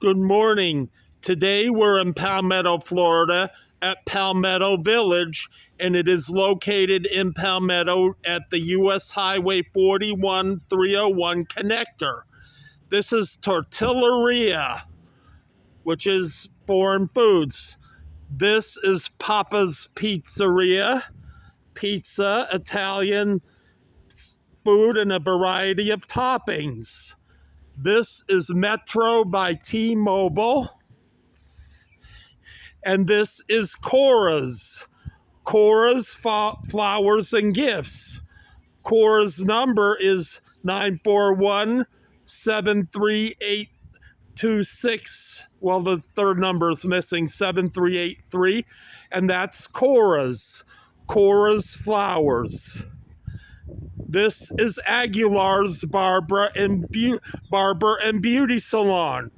Good morning. Today we're in Palmetto, Florida at Palmetto Village, and it is located in Palmetto at the U.S. Highway 41-301 connector. This is Tortilleria, which is foreign foods. This is Papa's Pizzeria, pizza, Italian food, and a variety of toppings. This is Metro by T-Mobile. And this is Cora's Flowers and Gifts. Cora's number is 941-73826. Well, the third number is missing, 7383. And that's Cora's Flowers. This is Aguilar's Barber and Beauty Salon.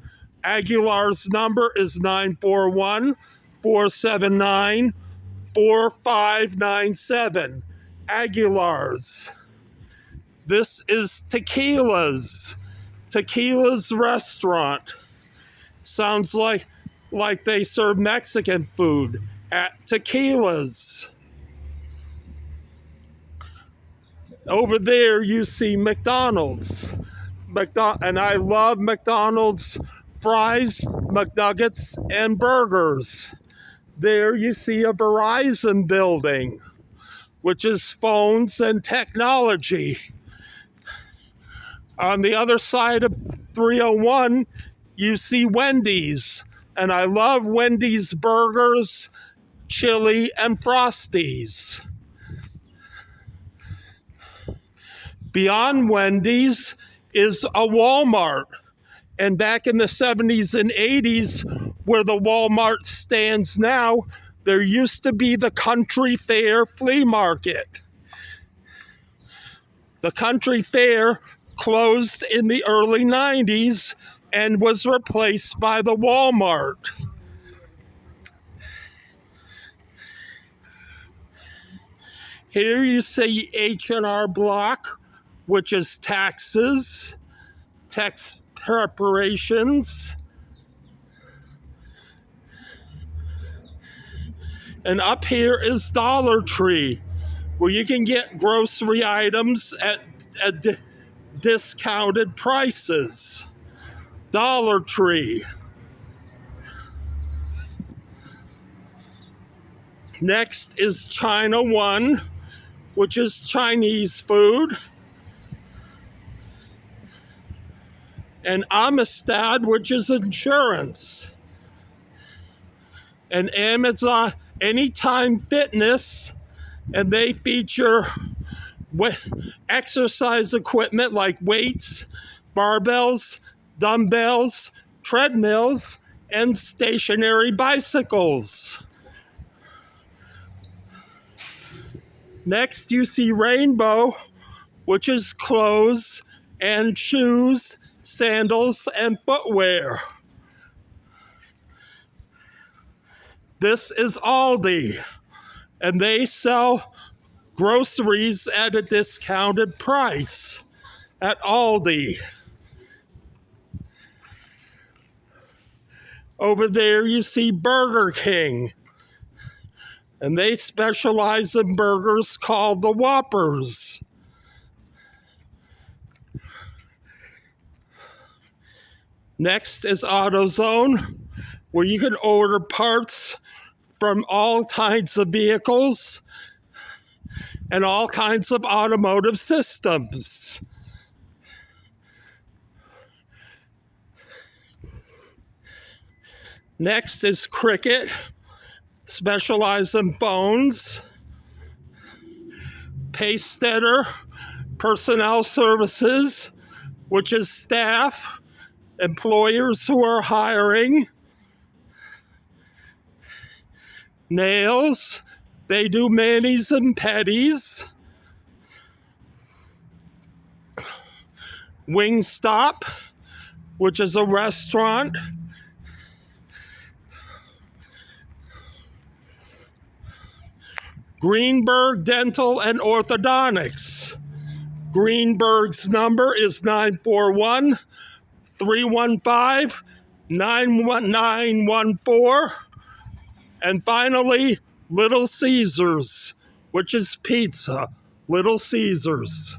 Aguilar's number is 941-479-4597. Aguilar's. This is Tequila's Restaurant. Sounds like they serve Mexican food at Tequila's. Over there you see McDonald's. And I love McDonald's fries, McNuggets, and burgers. There you see a Verizon building, which is phones and technology. On the other side of 301, you see Wendy's. And I love Wendy's burgers, chili, and Frosties. Beyond Wendy's is a Walmart. And back in the 70s and 80s, where the Walmart stands now, there used to be the Country Fair flea market. The Country Fair closed in the early 90s and was replaced by the Walmart. Here you see H&R Block, which is tax preparations. And up here is Dollar Tree, where you can get grocery items at discounted prices. Dollar Tree. Next is China One, which is Chinese food. And Amistad, which is insurance. And Amazon Anytime Fitness, and they feature exercise equipment like weights, barbells, dumbbells, treadmills, and stationary bicycles. Next, you see Rainbow, which is clothes and shoes, sandals, and footwear. This is Aldi, and they sell groceries at a discounted price at Aldi. Over there you see Burger King, and they specialize in burgers called the Whoppers. Next is AutoZone, where you can order parts from all kinds of vehicles and all kinds of automotive systems. Next is Cricket, specialized in phones. Pacesetter Personnel Services, which is staff, employers who are hiring. Nails, they do manis and pedis. Wingstop, which is a restaurant. Greenberg Dental and Orthodontics. Greenberg's number is 941-315 91914. And finally, Little Caesars, which is pizza. Little Caesars.